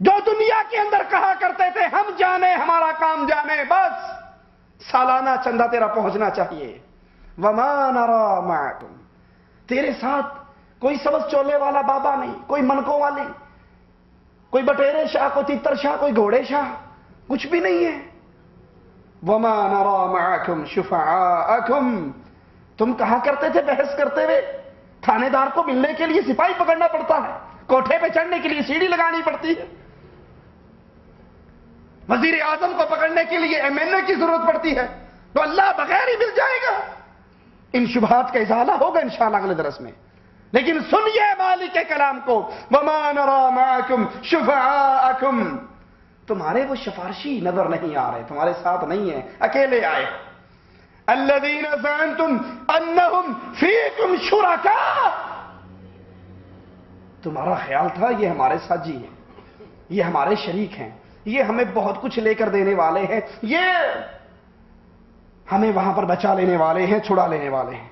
جو دنیا کے اندر کہا کرتے تھے ہم جانے ہمارا کام جانے، بس سالانہ چندہ تیرا پہنچنا چاہیے. وما نرى معكم، تیرے ساتھ کوئی سبز چولے والا بابا نہیں، کوئی منکوں والی، کوئی بٹیرے شاہ، کوئی تیتر شاہ، کوئی گھوڑے شاہ، کچھ بھی نہیں ہے. وما نرى معكم شفعاءكم، تم کہا کرتے تھے بحث کرتے ہوئے تھانے دار کو ملنے کے لیے سپاہی پکڑنا پڑتا ہے، کوٹھے پہ چڑھنے کے لیے سیڑھی لگانی پڑتی ہے، وزیر اعظم کو پکڑنے کے لیے MLA کی ضرورت پڑتی ہے، تو اللہ بغیر ہی مل جائے گا. ان شبہات کا ازالہ ہوگا انشاءاللہ اگلے درس میں. لیکن سنیے مالک کے کلام کو، وما نرى معكم شفعاءكم، تمہارے وہ سفارشی نظر نہیں آ رہے، تمہارے ساتھ نہیں ہیں، اکیلے آئے. الذين زعمتم انهم فيكم شركاء، تمہارا خیال تھا یہ ہمارے ساتھی ہیں، یہ ہمارے شریک ہیں، یہ ہمیں بہت کچھ لے کر دینے والے ہیں، یہ ہمیں وہاں پر بچا لینے والے ہیں، چھڑا لینے والے ہیں.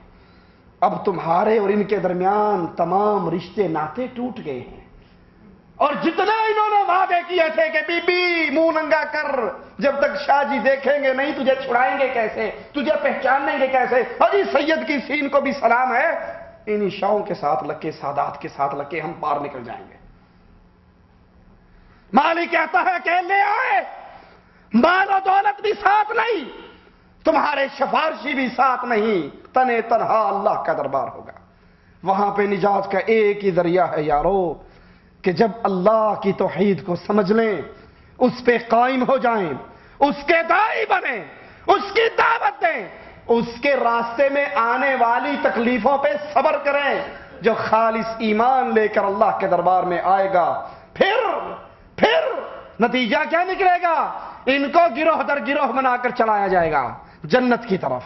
اب تمہارے اور ان کے درمیان تمام رشتے ناطے ٹوٹ گئے ہیں، اور جتنا انہوں نے وعدے کیے تھے کہ بی بی منہ ننگا کر، جب تک شاہ جی دیکھیں گے نہیں تجھے چھڑائیں گے کیسے، تجھے پہچانیں گے کیسے، اور سید کی سین کو بھی سلام ہے، انہی شاہوں کے ساتھ لگ کے، سادات کے ساتھ لگ کے ہم پار نکل جائیں گے. مالک کہتا ہے کہ لے آئے، مال و دولت بھی ساتھ نہیں، تمہارے سفارشی بھی ساتھ نہیں، تنے تنہا اللہ کا دربار ہوگا. وہاں پہ نجات کا ایک ہی ذریعہ ہے یارو، کہ جب اللہ کی توحید کو سمجھ لیں، اس پہ قائم ہو جائیں، اس کے داعی بنیں، اس کی دعوت دیں، اس کے راستے میں آنے والی تکلیفوں پہ صبر کریں. جو خالص ایمان لے کر اللہ کے دربار میں آئے گا، پھر نتیجہ کیا نکلے گا؟ ان کو گروہ در گروہ بنا کر چلایا جائے گا جنت کی طرف.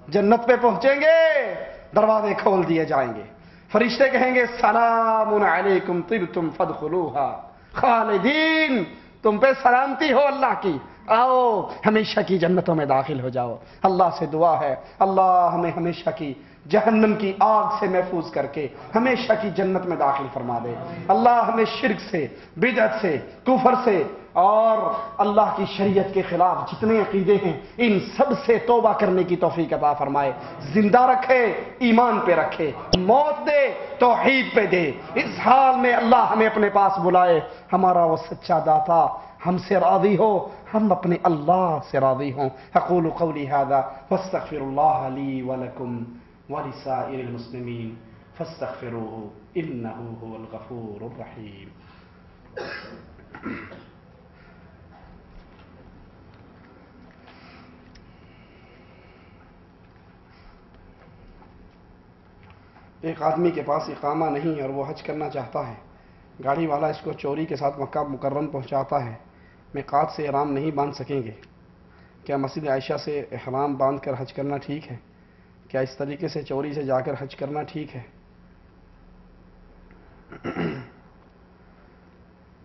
جنت پہ پہنچیں گے، دروازے کھول دیے جائیں گے، فرشتے کہیں گے سلام علیکم طبتم فادخلوها خالدین، تم پہ سلامتی ہو اللہ کی، آؤ ہمیشہ کی جنتوں میں داخل ہو جاؤ. اللہ سے دعا ہے اللہ ہمیں ہمیشہ کی جہنم کی آگ سے محفوظ کر کے ہمیشہ کی جنت میں داخل فرما دے. اللہ ہمیں شرک سے، بدعت سے، کفر سے اور اللہ کی شریعت کے خلاف جتنے عقیدے ہیں ان سب سے توبہ کرنے کی توفیق عطا فرمائے. زندہ رکھے، ایمان پہ رکھے، موت دے توحید پہ دے. اس حال میں اللہ ہمیں اپنے پاس بلائے، ہمارا وہ سچا داتا ہم سے راضی ہو، ہم اپنے اللہ سے راضی ہوں. اقول قولی هذا واستغفر الله لي ولكم ولسائر المسلمين فاستغفروه انه هو الغفور الرحيم. ایک آدمی کے پاس اقامہ نہیں اور وہ حج کرنا چاہتا ہے، گاڑی والا اس کو چوری کے ساتھ مکہ مکرم پہنچاتا ہے، میقات سے احرام نہیں باندھ سکیں گے، کیا مسجد عائشہ سے احرام باندھ کر حج کرنا ٹھیک ہے؟ کیا اس طریقے سے چوری سے جا کر حج کرنا ٹھیک ہے؟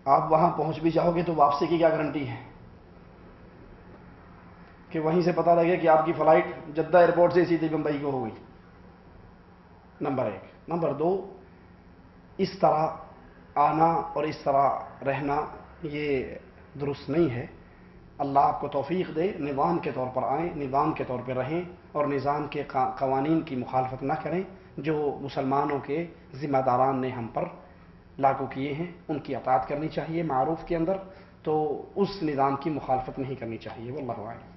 آپ وہاں پہنچ بھی جاؤ گے تو واپسی کی کیا گارنٹی ہے کہ وہیں سے پتہ لگے کہ آپ کی فلائٹ جدہ ایئرپورٹ سے سیدھی بمبئی کو ہو گئی؟ نمبر 1. نمبر 2، اس طرح آنا اور اس طرح رہنا یہ درست نہیں ہے. اللہ آپ کو توفیق دے، نظام کے طور پر آئیں، نظام کے طور پہ رہیں اور نظام کے قوانین کی مخالفت نہ کریں جو مسلمانوں کے ذمہ داران نے ہم پر لاگو کیے ہیں. ان کی اطاعت کرنی چاہیے معروف کے اندر، تو اس نظام کی مخالفت نہیں کرنی چاہیے. واللہ اعلم.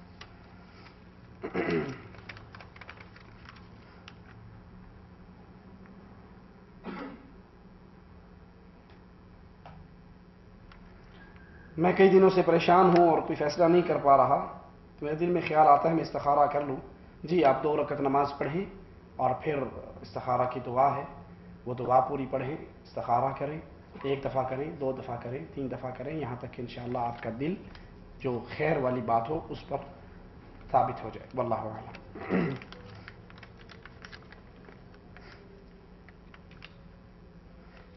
میں کئی دنوں سے پریشان ہوں اور کوئی فیصلہ نہیں کر پا رہا، تو میرے دل میں خیال آتا ہے میں استخارہ کر لوں. جی، آپ 2 رکعت نماز پڑھیں اور پھر استخارہ کی دعا ہے وہ دعا پوری پڑھیں، استخارہ کریں، 1 دفعہ کریں، 2 دفعہ کریں، 3 دفعہ کریں، یہاں تک کہ انشاءاللہ آپ کا دل جو خیر والی بات ہو اس پر ثابت ہو جائے. واللہ اعلم.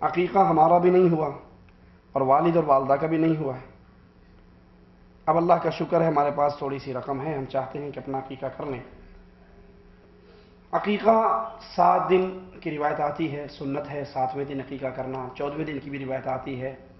عقیقہ ہمارا بھی نہیں ہوا اور والد اور والدہ کا بھی نہیں ہوا ہے. اب اللہ کا شکر ہے ہمارے پاس تھوڑی سی رقم ہے، ہم چاہتے ہیں کہ اپنا عقیقہ کر لیں. عقیقہ 7 دن کی روایت آتی ہے، سنت ہے 7ویں دن عقیقہ کرنا، 14ویں دن کی بھی روایت آتی ہے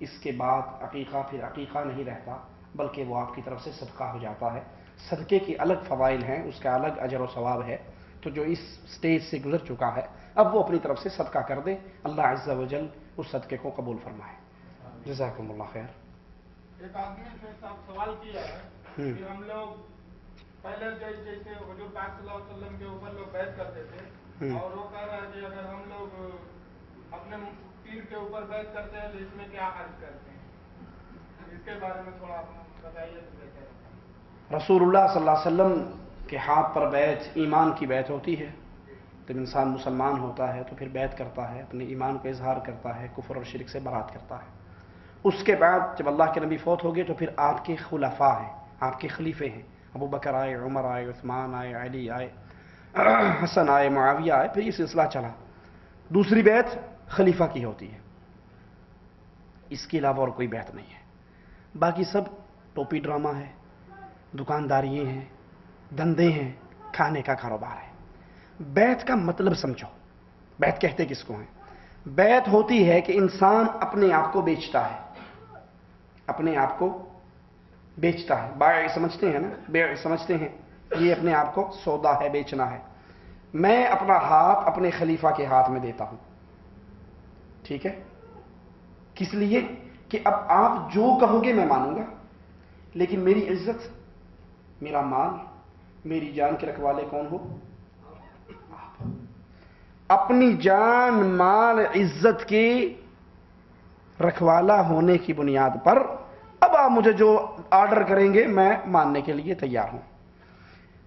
اس کے بعد عقیقہ پھر عقیقہ نہیں رہتا بلکہ وہ آپ کی طرف سے صدقہ ہو جاتا ہے. صدقے کی الگ فوائد ہیں، اس کا الگ اجر و ثواب ہے. تو جو اس سٹیج سے گزر چکا ہے اب وہ اپنی طرف سے صدقہ کر دے، اللہ عز و جل اس صدقے کو قبول فرمائے. جزاکم اللہ خیر. ایک آدمی سے صاحب سوال کیا ہے کہ ہم لوگ پہلے جیسے حضور پاک صلی اللہ علیہ وسلم کے اوپر لوگ بیعت کرتے تھے، اور وہ کہہ رہا ہے کہ اگر ہم لوگ اپنے پیر کے اوپر بیعت کرتے ہیں تو اس میں کیا حرج کرتے ہیں؟ اس کے بارے میں تھوڑا آپ بتائیے تو بہتر ہے. رسول اللہ صلی اللہ علیہ وسلم کے ہاتھ پر بیعت ایمان کی بیعت ہوتی ہے. جب انسان مسلمان ہوتا ہے تو پھر بیعت کرتا ہے، اپنے ایمان کو اظہار کرتا ہے، کفر اور شرک سے برات کرتا ہے. اس کے بعد جب اللہ کے نبی فوت ہو گئے تو پھر آپ کے خلفاء ہیں، آپ کے خلیفے ہیں. ابو بکر آئے، عمر آئے، عثمان آئے، علی آئے، حسن آئے، معاویہ آئے، پھر یہ سلسلہ چلا. دوسری بیعت خلیفہ کی ہوتی ہے، اس کے علاوہ اور کوئی بیعت نہیں ہے. باقی سب ٹوپی ڈرامہ ہے، دکانداریاں ہیں، دندے ہیں، کھانے کا کاروبار ہے. بیعت کا مطلب سمجھو. بیعت کہتے کس کو ہیں؟ بیعت ہوتی ہے کہ انسان اپنے آپ کو بیچتا ہے، اپنے آپ کو بیچتا ہے. بائع سمجھتے ہیں نا، بیع سمجھتے ہیں، یہ اپنے آپ کو سودا ہے، بیچنا ہے. میں اپنا ہاتھ اپنے خلیفہ کے ہاتھ میں دیتا ہوں، ٹھیک ہے؟ کس لیے؟ کہ اب آپ جو کہو گے میں مانوں گا، لیکن میری عزت، میرا مال، میری جان کے رکھوالے کون ہو؟ آپ. اپنی جان، مال، عزت کی رکھوالا ہونے کی بنیاد پر اب آپ مجھے جو آرڈر کریں گے میں ماننے کے لیے تیار ہوں.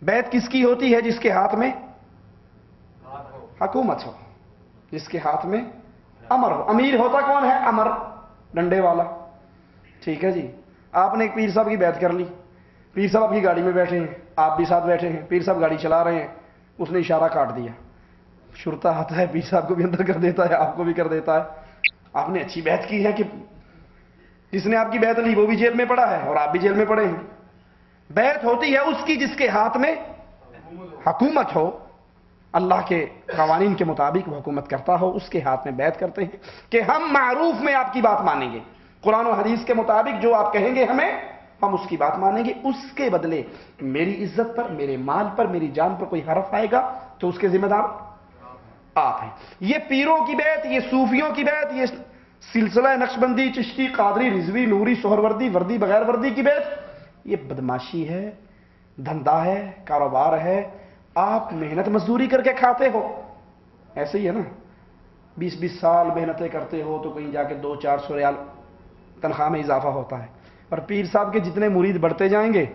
بیعت کس کی ہوتی ہے؟ جس کے ہاتھ میں حکومت ہو، جس کے ہاتھ میں امر ہو. امیر ہوتا کون ہے؟ امر، ڈنڈے والا. ٹھیک ہے جی. آپ نے ایک پیر صاحب کی بیعت کر لی، پیر صاحب آپ کی گاڑی میں بیٹھے ہیں، آپ بھی ساتھ بیٹھے ہیں، پیر صاحب گاڑی چلا رہے ہیں، اس نے اشارہ کاٹ دیا، شرطہ آتا ہے، پیر صاحب کو بھی اندر کر دیتا ہے، آپ کو بھی کر دیتا ہے. آپ نے اچھی بیعت کی ہے کہ جس نے آپ کی بیعت لی وہ بھی جیل میں پڑا ہے اور آپ بھی جیل میں پڑے ہیں. بیعت ہوتی ہے اس کی جس کے ہاتھ میں حکومت ہو، اللہ کے قوانین کے مطابق وہ حکومت کرتا ہو، اس کے ہاتھ میں بیعت کرتے ہیں کہ ہم معروف میں آپ کی بات مانیں گے، قرآن و حدیث کے مطابق جو آپ کہیں گے ہمیں، ہم اس کی بات مانیں گے. اس کے بدلے میری عزت پر، میرے مال پر، میری جان پر کوئی حرف آئے گا تو اس کے ذمہ دار آپ ہیں. یہ پیروں کی بیعت، یہ صوفیوں کی بیعت، یہ سلسلہ نقشبندی، چشتی، قادری، رضوی، نوری، سہروردی، وردی بغیر وردی کی بیعت، یہ بدماشی ہے، دھندا ہے، کاروبار ہے. آپ محنت مزدوری کر کے کھاتے ہو، ایسے ہی ہے نا. 20 سال محنتیں کرتے ہو تو کہیں جا کے 200-400 ریال تنخواہ میں اضافہ ہوتا ہے. اور پیر صاحب کے جتنے مرید بڑھتے جائیں گے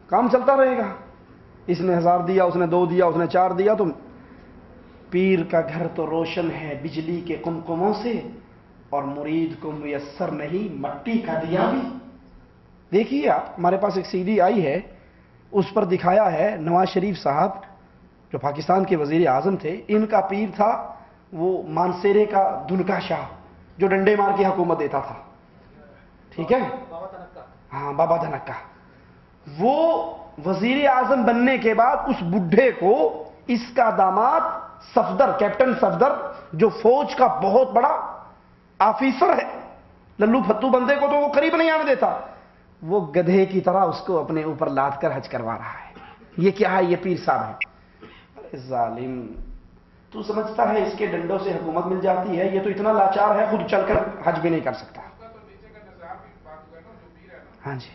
کام چلتا رہے گا. اس نے 1000 دیا، اس نے 2 دیا، اس نے 4 دیا، تو پیر کا گھر تو روشن ہے بجلی کے قمقموں سے، اور مرید کو میسر نہیں مٹی کا دیا بھی. دیکھیے آپ، ہمارے پاس ایک CD آئی ہے، اس پر دکھایا ہے نواز شریف صاحب جو پاکستان کے وزیر اعظم تھے، ان کا پیر تھا وہ مانسیرے کا دھنکا شاہ جو ڈنڈے مار کے حکومت دیتا تھا. ٹھیک ہے، ہاں، بابا دھنکا. وہ وزیر اعظم بننے کے بعد اس بڈھے کو اس کا داماد صفدر، کیپٹن صفدر، جو فوج کا بہت بڑا آفیسر ہے، للو پھتو بندے کو تو وہ قریب نہیں آنے دیتا، وہ گدھے کی طرح اس کو اپنے اوپر لاد کر حج کروا رہا ہے. یہ کیا ہے؟ یہ پیر صاحب ہے. ارے ظالم، تو سمجھتا ہے اس کے ڈنڈوں سے حکومت مل جاتی ہے؟ یہ تو اتنا لاچار ہے خود چل کر حج بھی نہیں کر سکتا. ہاں جی،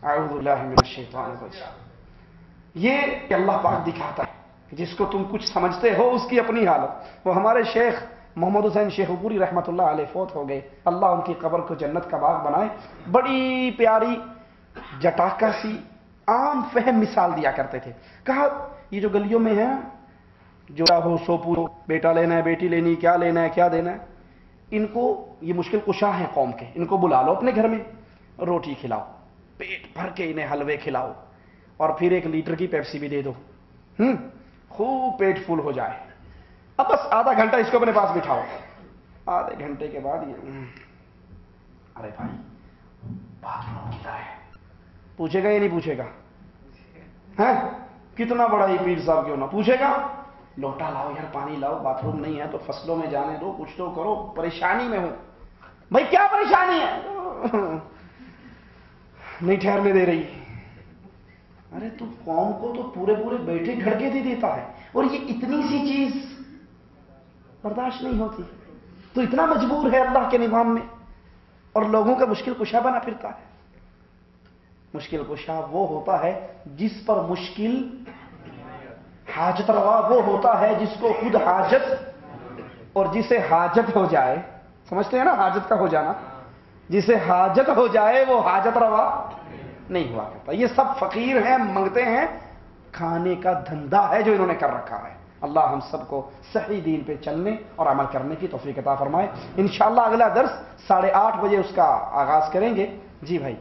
اعوذ باللہ من الشیطان الرجیم. یہ کہ اللہ پاک دکھاتا ہے جس کو تم کچھ سمجھتے ہو اس کی اپنی حالت. وہ ہمارے شیخ محمد حسین شیخ پوری رحمۃ اللہ علیہ فوت ہو گئے، اللہ ان کی قبر کو جنت کا باغ بنائے. بڑی پیاری جٹاکا سی عام فہم مثال دیا کرتے تھے. کہا یہ جو گلیوں میں ہے، جو ہو سو پورو، بیٹا لینا ہے، بیٹی لینی، کیا لینا ہے، کیا دینا ہے، ان کو یہ مشکل کشا ہیں قوم کے، ان کو بلا لو اپنے گھر میں، روٹی کھلاؤ، پیٹ بھر کے انہیں حلوے کھلاؤ، اور پھر 1 لیٹر کی پیپسی بھی دے دو، خوب پیٹ فل ہو جائے. اب بس آدھا گھنٹہ اس کو اپنے پاس بٹھاؤ. آدھے گھنٹے کے بعد یہ ارے بھائی بات روم کدھر ہے، پوچھے گا یا نہیں پوچھے گا؟ کتنا بڑا ہی پیر صاحب کیوں نہ پوچھے گا. لوٹا لاؤ یار، پانی لاؤ، باتھ روم نہیں ہے تو فصلوں میں جانے دو، کچھ تو کرو، پریشانی میں ہوں. بھائی کیا پریشانی ہے؟ نہیں ٹھہرنے دے رہی. ارے تو قوم کو تو پورے بیٹھے کھڑکے دے دیتا ہے، اور یہ اتنی سی چیز برداشت نہیں ہوتی، تو اتنا مجبور ہے اللہ کے نظام میں، اور لوگوں کا مشکل کشا بنا پھرتا ہے. مشکل کشا وہ ہوتا ہے جس پر مشکل حاجت روا وہ ہوتا ہے جس کو خود حاجت، اور جسے حاجت ہو جائے، سمجھتے ہیں نا حاجت کا ہو جانا، جسے حاجت ہو جائے وہ حاجت روا نہیں ہوا کرتا. یہ سب فقیر ہیں، منگتے ہیں، کھانے کا دھندا ہے جو انہوں نے کر رکھا ہے. اللہ ہم سب کو صحیح دین پہ چلنے اور عمل کرنے کی توفیق عطا فرمائے. انشاءاللہ اگلا درس 8:30 بجے اس کا آغاز کریں گے. جی بھائی.